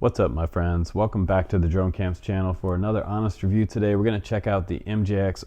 What's up, my friends? Welcome back to the Drone Camps channel for another honest review. Today we're going to check out the MJX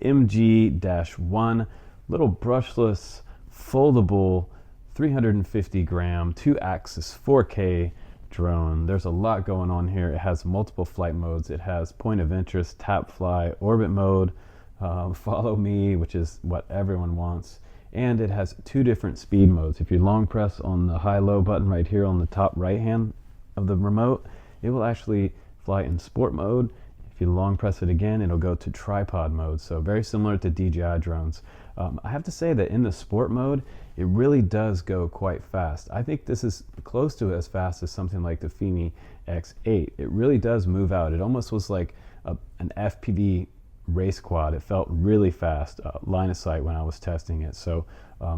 MG-1 little brushless foldable 350 gram 2-axis 4K drone. There's a lot going on here. It has multiple flight modes. It has point of interest, tap fly, orbit mode, follow me, which is what everyone wants, and it has two different speed modes. If you long press on the high-low button right here on the top right hand of the remote, it will actually fly in sport mode. If you long press it again, it'll go to tripod mode, so very similar to DJI drones. I have to say that in the sport mode, it really does go quite fast. I think this is close to as fast as something like the Fpv X8. It really does move out. It almost was like an FPV race quad. It felt really fast, line of sight when I was testing it. So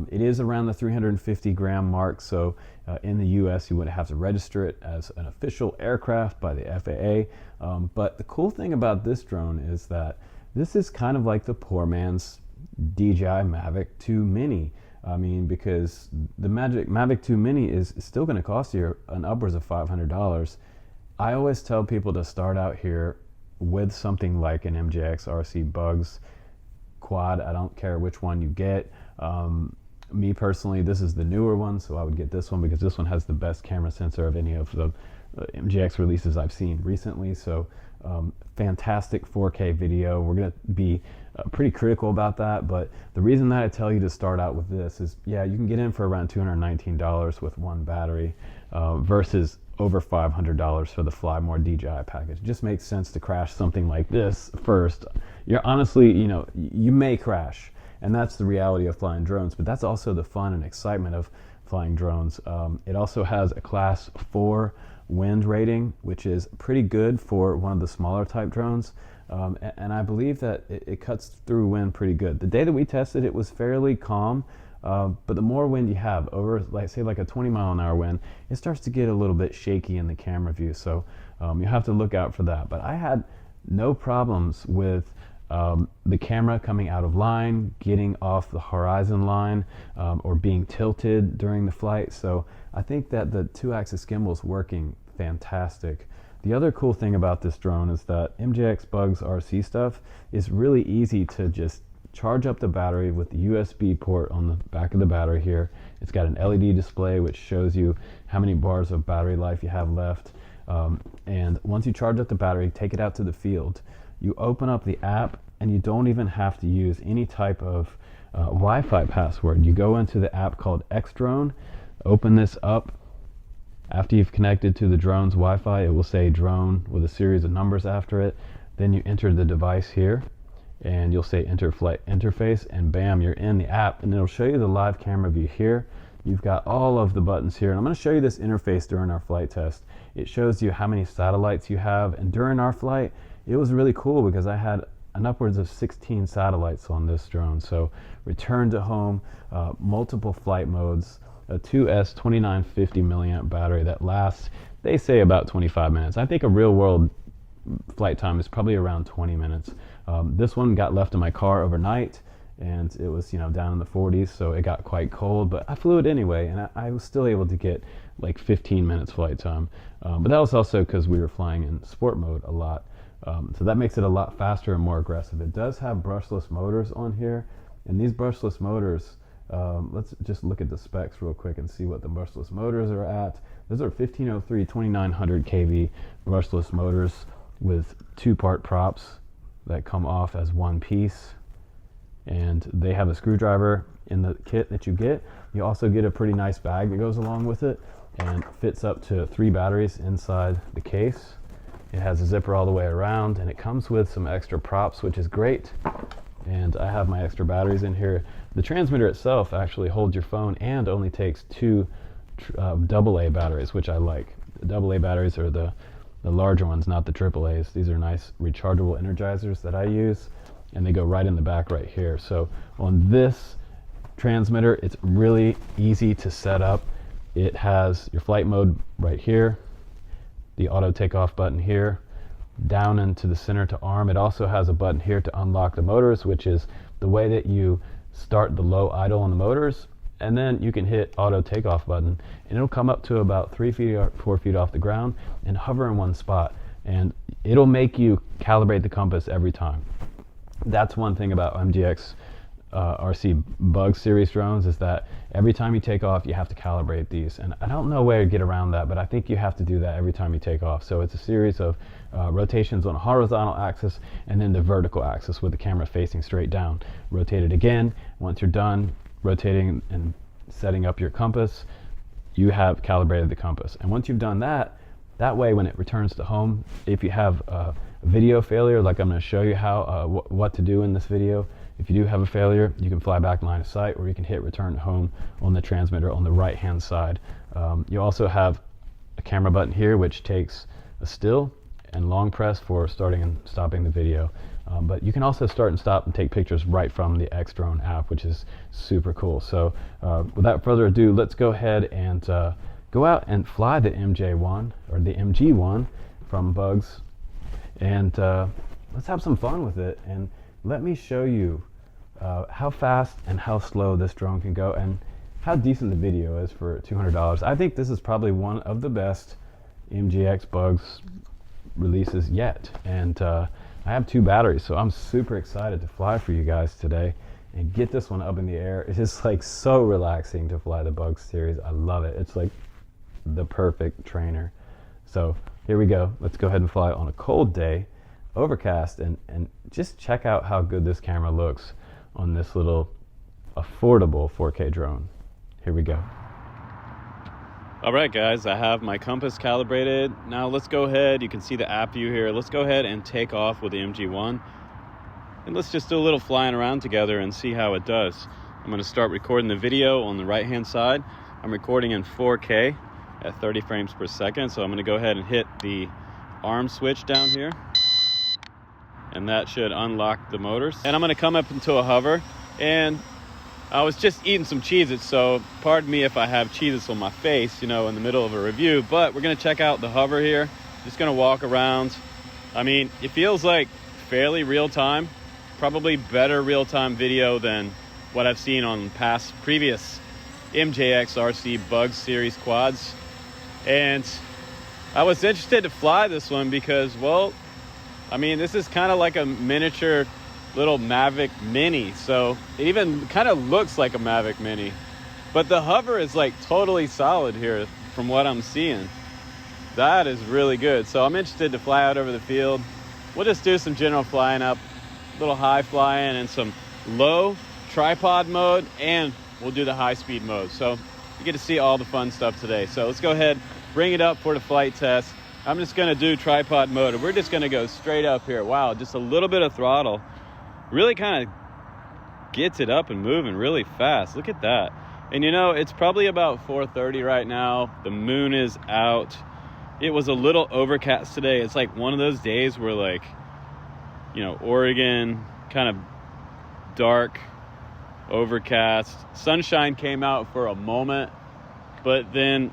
it is around the 350 gram mark. So in the US, you would have to register it as an official aircraft by the FAA. But the cool thing about this drone is that this is kind of like the poor man's DJI Mavic 2 Mini. I mean, because the Mavic 2 Mini is still going to cost you an upwards of $500. I always tell people to start out here with something like an MJX Bugs quad. I don't care which one you get. Me personally, this is the newer one, so I would get this one because this one has the best camera sensor of any of the MJX releases I've seen recently. So fantastic 4K video. We're going to be pretty critical about that, but the reason that I tell you to start out with this is, yeah, you can get in for around $219 with one battery versus over $500 for the Fly More DJI package. It just makes sense to crash something like this first. You're honestly, you may crash, and that's the reality of flying drones, but that's also the fun and excitement of flying drones. It also has a class 4 wind rating, which is pretty good for one of the smaller type drones. And I believe that it cuts through wind pretty good. The day that we tested it was fairly calm, but the more wind you have, over say like a 20-mile-an-hour wind, it starts to get a little bit shaky in the camera view. So you have to look out for that. But I had no problems with the camera coming out of line, getting off the horizon line, or being tilted during the flight. So I think that the 2-axis gimbal is working fantastic. The other cool thing about this drone is that MJX Bugs RC stuff is really easy to just charge up the battery with the USB port on the back of the battery here. It's got an LED display which shows you how many bars of battery life you have left. And once you charge up the battery, take it out to the field. You open up the app and you don't even have to use any type of Wi-Fi password. You go into the app called X-Drone, open this up. After you've connected to the drone's Wi-Fi, it will say drone with a series of numbers after it. Then you enter the device here and you'll say enter flight interface, and bam, you're in the app, and it'll show you the live camera view here. You've got all of the buttons here, and I'm going to show you this interface during our flight test. It shows you how many satellites you have, and during our flight, it was really cool because I had an upwards of 16 satellites on this drone. So return to home, multiple flight modes, a 2S 2950 milliamp battery that lasts, they say, about 25 minutes. I think a real world flight time is probably around 20 minutes. This one got left in my car overnight, and it was down in the 40s, so it got quite cold, but I flew it anyway, and I was still able to get like 15 minutes flight time. But that was also because we were flying in sport mode a lot. So that makes it a lot faster and more aggressive. It does have brushless motors on here, and these brushless motors, let's just look at the specs real quick and see what the brushless motors are at. Those are 1503 2900 kV brushless motors with 2-part props that come off as one piece, and they have a screwdriver in the kit that you get. You also get a pretty nice bag that goes along with it and fits up to 3 batteries inside the case. It has a zipper all the way around, and it comes with some extra props, which is great. And I have my extra batteries in here. The transmitter itself actually holds your phone and only takes 2 AA batteries, which I like. The AA batteries are the larger ones, not the AAAs. These are nice rechargeable energizers that I use, and they go right in the back right here. So on this transmitter, it's really easy to set up. It has your flight mode right here, the auto takeoff button here, down into the center to arm. It also has a button here to unlock the motors, which is the way that you start the low idle on the motors. and then you can hit auto takeoff button, and it'll come up to about 3 feet or 4 feet off the ground and hover in one spot, and it'll make you calibrate the compass every time. That's one thing about MJX RC Bugs series drones, is that every time you take off you have to calibrate these, and I don't know where to get around that, but I think you have to do that every time you take off. So it's a series of rotations on a horizontal axis and then the vertical axis with the camera facing straight down. Rotate it again. Once you're done rotating and setting up your compass, you have calibrated the compass. And once you've done that, that way when it returns to home, if you have a video failure, like I'm going to show you how what to do in this video, if you do have a failure, you can fly back line of sight, or you can hit return to home on the transmitter on the right hand side. You also have a camera button here which takes a still and long press for starting and stopping the video. But you can also start and stop and take pictures right from the X-Drone app, which is super cool. So without further ado, let's go ahead and go out and fly the MJ1 or the MG1 from Bugs, and let's have some fun with it. And let me show you how fast and how slow this drone can go, and how decent the video is for $200. I think this is probably one of the best MJX Bugs releases yet, and I have 2 batteries, so I'm super excited to fly for you guys today and get this one up in the air. It's just like so relaxing to fly the Bugs series. I love it. It's like the perfect trainer. So here we go. Let's go ahead and fly on a cold day, overcast, and just check out how good this camera looks on this little affordable 4K drone. Here we go. All right, guys, I have my compass calibrated. Now let's go ahead, you can see the app view here. Let's go ahead and take off with the MG1. And let's just do a little flying around together and see how it does. I'm gonna start recording the video on the right-hand side. I'm recording in 4K at 30 frames per second. So I'm gonna go ahead and hit the arm switch down here, and that should unlock the motors. And I'm gonna come up into a hover, and I was just eating some Cheez-Its, so pardon me if I have Cheez-Its on my face, you know, in the middle of a review, but we're gonna check out the hover here. Just gonna walk around. I mean, it feels like fairly real time, probably better real time video than what I've seen on previous MJX RC Bugs series quads. And I was interested to fly this one because, well, I mean, this is kind of like a miniature little Mavic Mini, so it even kind of looks like a Mavic Mini, but the hover is like totally solid here from what I'm seeing. That is really good. So I'm interested to fly out over the field. We'll just do some general flying up, little high flying, and some low tripod mode, and we'll do the high speed mode. So you get to see all the fun stuff today. So let's go ahead, bring it up for the flight test. I'm just gonna do tripod mode, and we're just gonna go straight up here. Wow, just a little bit of throttle really kind of gets it up and moving really fast. Look at that. And you know, it's probably about 4:30 right now. The moon is out. It was a little overcast today. It's like one of those days where, like, you know, Oregon, kind of dark, overcast. Sunshine came out for a moment, but then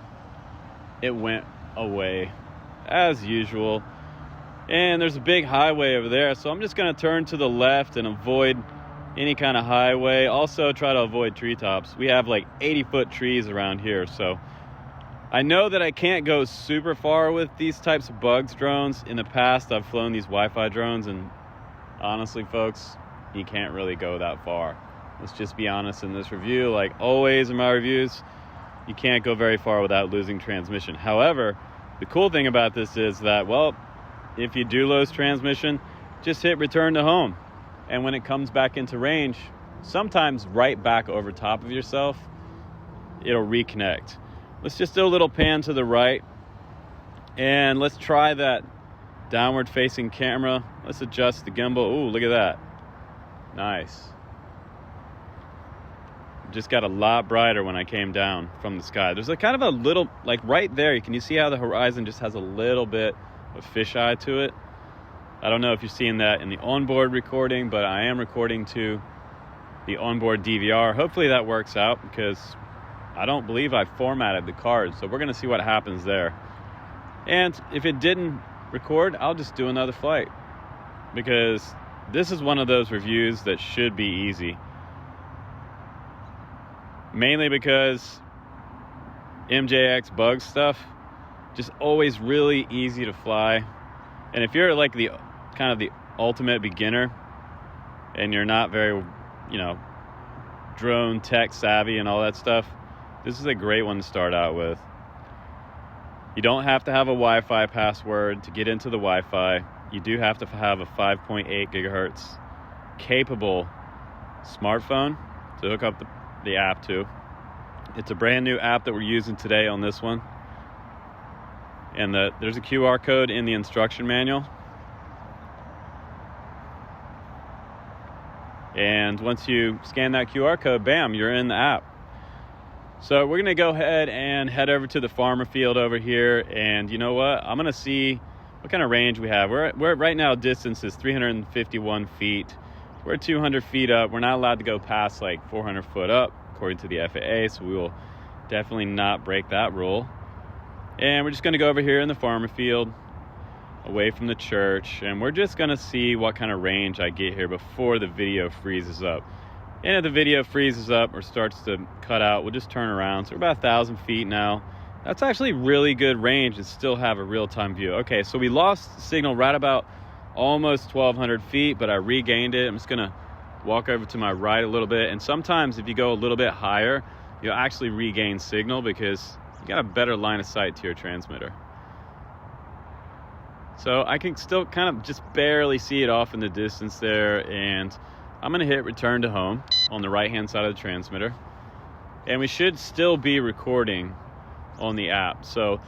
it went away as usual. And there's a big highway over there, so I'm just going to turn to the left and avoid any kind of highway. Also try to avoid treetops. We have like 80-foot trees around here, so I know that I can't go super far with these types of Bugs drones. In the past, I've flown these Wi-Fi drones, and honestly, folks, you can't really go that far. Let's just be honest in this review. Like always in my reviews, you can't go very far without losing transmission. However, the cool thing about this is that, well, if you do lose transmission, just hit return to home. And when it comes back into range, sometimes right back over top of yourself, it'll reconnect. Let's just do a little pan to the right, and let's try that downward facing camera. Let's adjust the gimbal. Ooh, look at that. Nice. Just got a lot brighter when I came down from the sky. There's a kind of a little, like right there, can you see how the horizon just has a little bit of fisheye to it? I don't know if you're seeing that in the onboard recording, but I am recording to the onboard DVR. Hopefully that works out, because I don't believe I formatted the card, so we're gonna see what happens there. And if it didn't record, I'll just do another flight, because this is one of those reviews that should be easy. mainly because MJX Bugs stuff, just always really easy to fly. And if you're like the kind of the ultimate beginner and you're not very, you know, drone tech savvy and all that stuff, this is a great one to start out with. You don't have to have a Wi-Fi password to get into the Wi-Fi. You do have to have a 5.8 gigahertz capable smartphone to hook up the app to. It's a brand new app that we're using today on this one. And there's a QR code in the instruction manual. And once you scan that QR code, bam, you're in the app. So we're gonna go ahead and head over to the farmer field over here. And you know what? I'm gonna see what kind of range we have. We're right now, distance is 351 feet. We're 200 feet up. We're not allowed to go past like 400 foot up, according to the FAA. So we will definitely not break that rule. And we're just gonna go over here in the farmer field, away from the church, and we're just gonna see what kind of range I get here before the video freezes up. And if the video freezes up or starts to cut out, we'll just turn around. So we're about 1,000 feet now. That's actually really good range and still have a real-time view. Okay, so we lost signal right about almost 1,200 feet, but I regained it. I'm just gonna walk over to my right a little bit. And sometimes if you go a little bit higher, you'll actually regain signal because you got a better line of sight to your transmitter. So I can still kind of just barely see it off in the distance there, and I'm gonna hit return to home on the right hand side of the transmitter, and we should still be recording on the app. So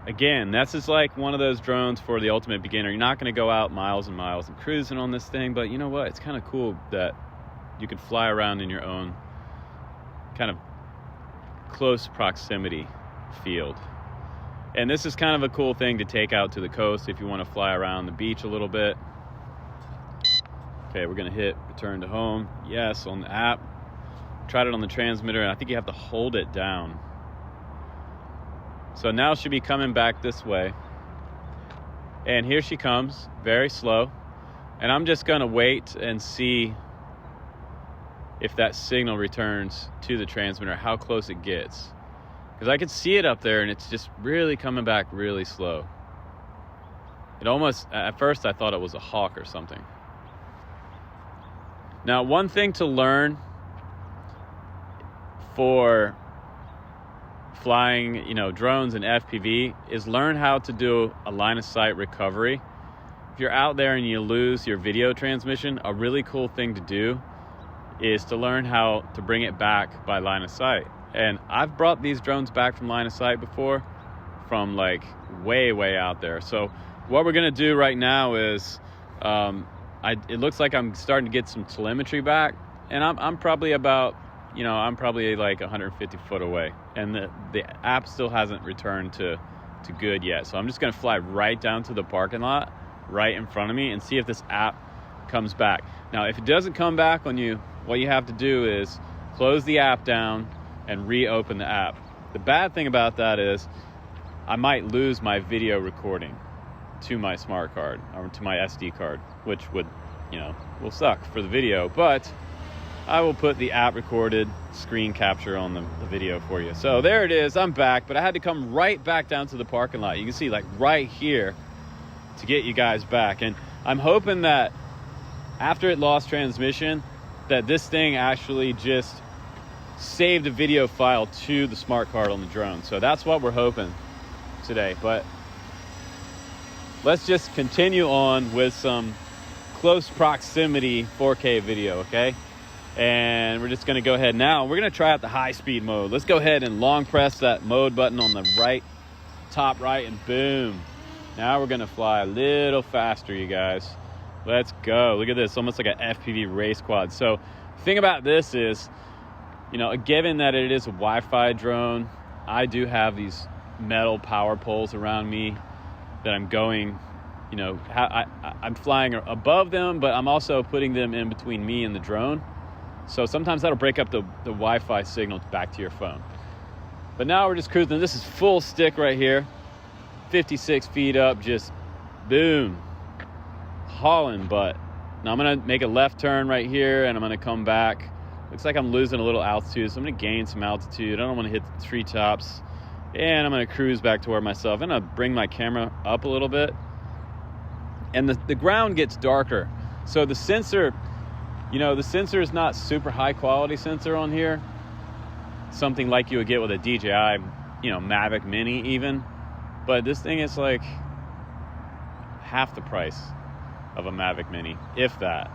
again, that's just like one of those drones for the ultimate beginner. You're not gonna go out miles and miles and cruising on this thing, but you know what, it's kind of cool that you can fly around in your own kind of close proximity field. And this is kind of a cool thing to take out to the coast if you want to fly around the beach a little bit. Okay, we're gonna hit return to home. Yes, on the app. Tried it on the transmitter, and I think you have to hold it down. So now she'll be coming back this way. And here she comes, very slow. And I'm just gonna wait and see if that signal returns to the transmitter, how close it gets. Because I could see it up there and it's just really coming back really slow. It almost, at first I thought it was a hawk or something. Now, one thing to learn for flying, you know, drones and FPV is learn how to do a line of sight recovery. If you're out there and you lose your video transmission, a really cool thing to do is to learn how to bring it back by line of sight. And I've brought these drones back from line of sight before, from like way out there. So what we're gonna do right now is, it looks like I'm starting to get some telemetry back, and I'm probably about, you know, I'm probably like 150 foot away, and the app still hasn't returned to good yet. So I'm just gonna fly right down to the parking lot, right in front of me, and see if this app comes back. Now, if it doesn't come back on you, what you have to do is close the app down and reopen the app. The bad thing about that is I might lose my video recording to my smart card or to my SD card, which would, you know, will suck for the video, but I will put the app recorded screen capture on the video for you. So there it is, I'm back, but I had to come right back down to the parking lot. You can see like right here to get you guys back. And I'm hoping that after it lost transmission, that this thing actually just saved a video file to the smart card on the drone. So that's what we're hoping today. But let's just continue on with some close proximity 4K video, okay? And we're just gonna go ahead now. We're gonna try out the high speed mode. Let's go ahead and long press that mode button on the right, top right, and boom. Now we're gonna fly a little faster, you guys. Let's go. Look at this, almost like an FPV race quad. So the thing about this is, you know, given that it is a Wi-Fi drone, I do have these metal power poles around me that I'm going, you know, I'm flying above them, but I'm also putting them in between me and the drone. So sometimes that'll break up the Wi-Fi signal back to your phone. But now we're just cruising. This is full stick right here, 56 feet up, just boom, hauling butt. Now I'm gonna make a left turn right here, and I'm gonna come back Looks like I'm losing a little altitude, so I'm gonna gain some altitude. I don't wanna hit the treetops. And I'm gonna cruise back toward myself. I'm gonna bring my camera up a little bit. And the ground gets darker. So the sensor, you know, the sensor is not super high quality sensor on here. Something like you would get with a DJI, you know, Mavic Mini even. But this thing is like half the price of a Mavic Mini, if that.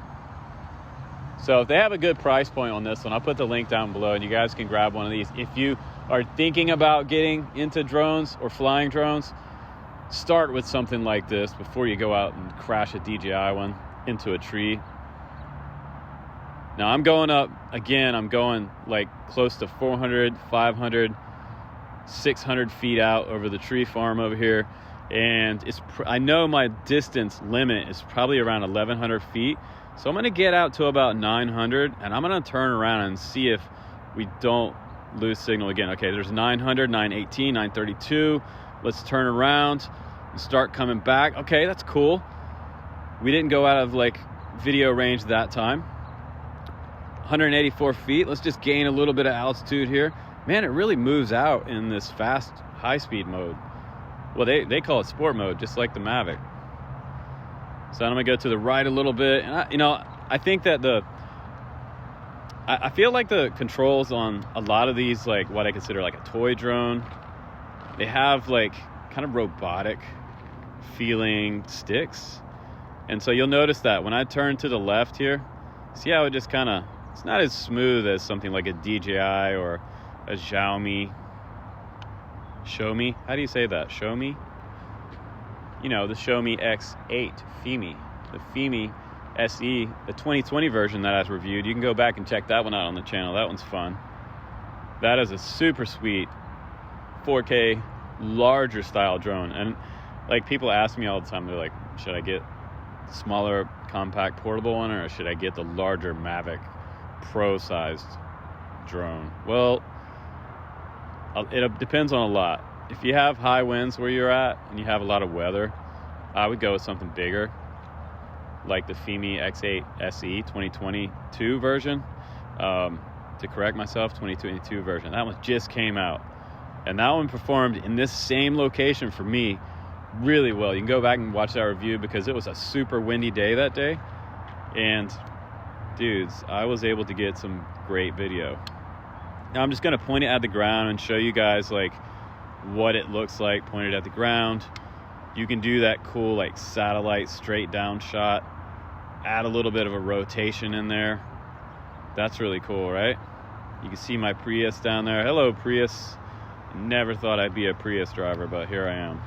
So if they have a good price point on this one, I'll put the link down below and you guys can grab one of these. If you are thinking about getting into drones or flying drones, start with something like this before you go out and crash a DJI one into a tree. Now I'm going up, again, I'm going like close to 400, 500, 600 feet out over the tree farm over here. And I know my distance limit is probably around 1,100 feet. So I'm gonna get out to about 900 and I'm gonna turn around and see if we don't lose signal again. Okay, there's 900, 918, 932. Let's turn around and start coming back. Okay, that's cool. We didn't go out of like video range that time. 184 feet. Let's just gain a little bit of altitude here. Man, it really moves out in this fast high-speed mode. Well, they call it sport mode, just like the Mavic. So I'm gonna go to the right a little bit, and I think that I feel like the controls on a lot of these, like what I consider like a toy drone, they have like kind of robotic feeling sticks. And so you'll notice that when I turn to the left here, see how it just kind of, it's not as smooth as something like a DJI or a Xiaomi. Xiaomi? How do you say that? Xiaomi? You know, the Xiaomi X8 Fpv. The Fpv SE, the 2020 version that I've reviewed. You can go back and check that one out on the channel. That one's fun. That is a super sweet 4K larger style drone. And like people ask me all the time, they're like, should I get the smaller compact portable one or should I get the larger Mavic Pro sized drone? Well, it depends on a lot. If you have high winds where you're at and you have a lot of weather, I would go with something bigger, like the Fpv X8 SE 2022 version. To correct myself, 2022 version. That one just came out. And that one performed in this same location for me really well. You can go back and watch that review because it was a super windy day that day. And dudes, I was able to get some great video. Now I'm just gonna point it at the ground and show you guys like what it looks like pointed at the ground. You can do that cool like satellite straight down shot, add a little bit of a rotation in there. That's really cool, right? You can see my Prius down there. Hello, Prius. Never thought I'd be a Prius driver, but here I am.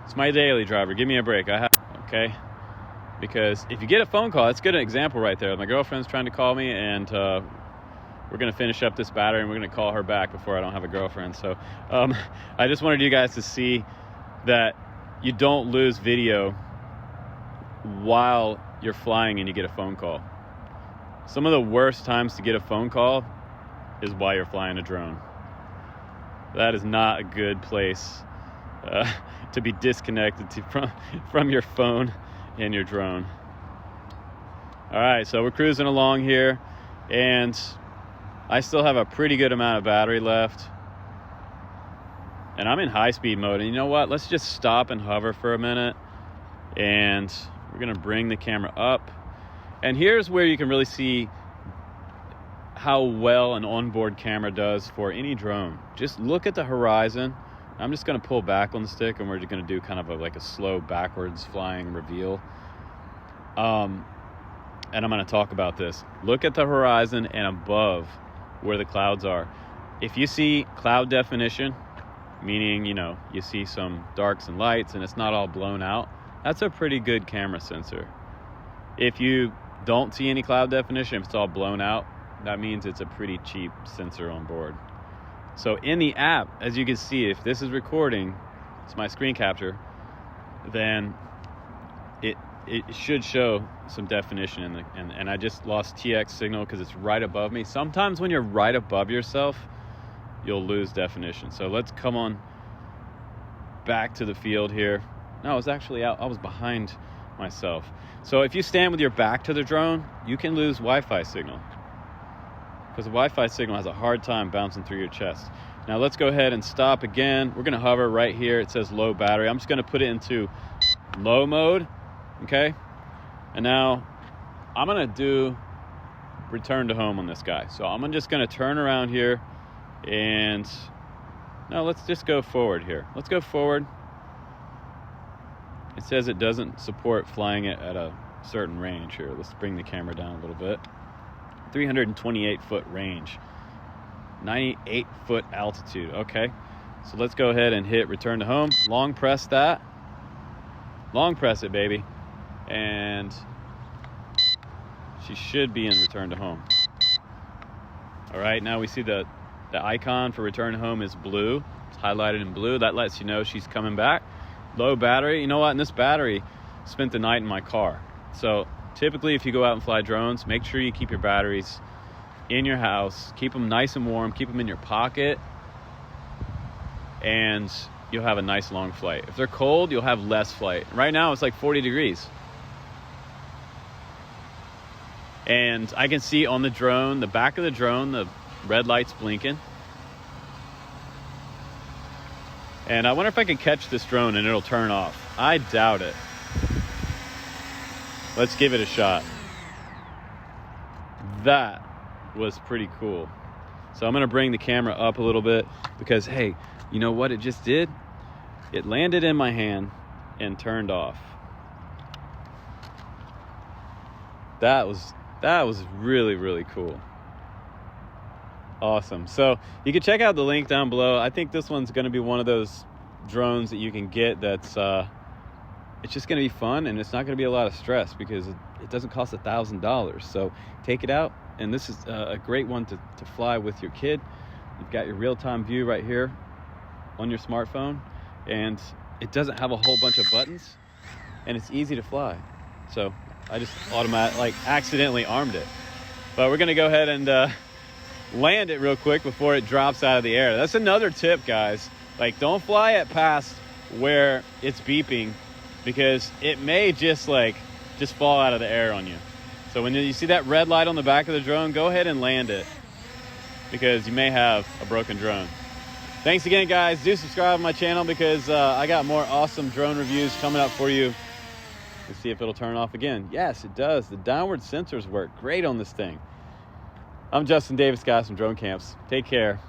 It's my daily driver. Give me a break. I have, okay? Because if you get a phone call, it's a good example right there. My girlfriend's trying to call me, and we're gonna finish up this battery, and we're gonna call her back before I don't have a girlfriend. So I just wanted you guys to see that you don't lose video while you're flying and you get a phone call. Some of the worst times to get a phone call is while you're flying a drone. That is not a good place to be disconnected from your phone and your drone. All right, so we're cruising along here, and I still have a pretty good amount of battery left. And I'm in high-speed mode, and you know what? Let's just stop and hover for a minute, and we're gonna bring the camera up. And here's where you can really see how well an onboard camera does for any drone. Just look at the horizon. I'm just gonna pull back on the stick, and we're just gonna do kind of like a slow backwards flying reveal. And I'm gonna talk about this. Look at the horizon and above where the clouds are. If you see cloud definition, meaning, you know, you see some darks and lights and it's not all blown out, that's a pretty good camera sensor. If you don't see any cloud definition, if it's all blown out, that means it's a pretty cheap sensor on board. So in the app, as you can see, if this is recording, it's my screen capture, then it should show some definition in the, and I just lost TX signal because it's right above me. Sometimes when you're right above yourself, you'll lose definition. So let's come on back to the field here. No, I was actually out, I was behind myself. So if you stand with your back to the drone, you can lose Wi-Fi signal. because the Wi-Fi signal has a hard time bouncing through your chest. Now let's go ahead and stop again. We're gonna hover right here. It says low battery. I'm just gonna put it into low mode, okay? And now I'm gonna do return to home on this guy. So I'm just gonna turn around here and no, let's just go forward here. Let's go forward. It says it doesn't support flying it at a certain range here. Let's bring the camera down a little bit. 328 foot range, 98 foot altitude. Okay, so let's go ahead and hit return to home. Long press that. Long press it, baby. And she should be in return to home. All right, now we see the icon for return to home is blue. It's highlighted in blue. That lets you know she's coming back. Low battery. You know what? And this battery spent the night in my car. So typically if you go out and fly drones, make sure you keep your batteries in your house. Keep them nice and warm. Keep them in your pocket. And you'll have a nice long flight. If they're cold, you'll have less flight. Right now it's like 40 degrees. And I can see on the drone, the back of the drone, the red light's blinking. And I wonder if I can catch this drone and it'll turn off. I doubt it. Let's give it a shot. That was pretty cool. So I'm gonna bring the camera up a little bit because, hey, you know what it just did? It landed in my hand and turned off. That was really, really cool. Awesome. So you can check out the link down below. I think this one's going to be one of those drones that you can get that's it's just going to be fun, and it's not going to be a lot of stress because it doesn't cost $1,000. So take it out, and this is a great one to fly with your kid. You've got your real-time view right here on your smartphone, and it doesn't have a whole bunch of buttons, and it's easy to fly. So I just accidentally armed it. But we're going to go ahead and land it real quick before it drops out of the air. That's another tip, guys. Like, don't fly it past where it's beeping because it may just fall out of the air on you. So when you see that red light on the back of the drone, go ahead and land it because you may have a broken drone. Thanks again, guys. Do subscribe to my channel because I got more awesome drone reviews coming up for you. Let's see if it'll turn off again. Yes, it does. The downward sensors work great on this thing. I'm Justin Davis, guys, from Drone Camps. Take care.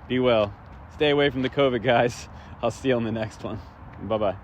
Be well. Stay away from the COVID, guys. I'll see you on the next one. Bye-bye.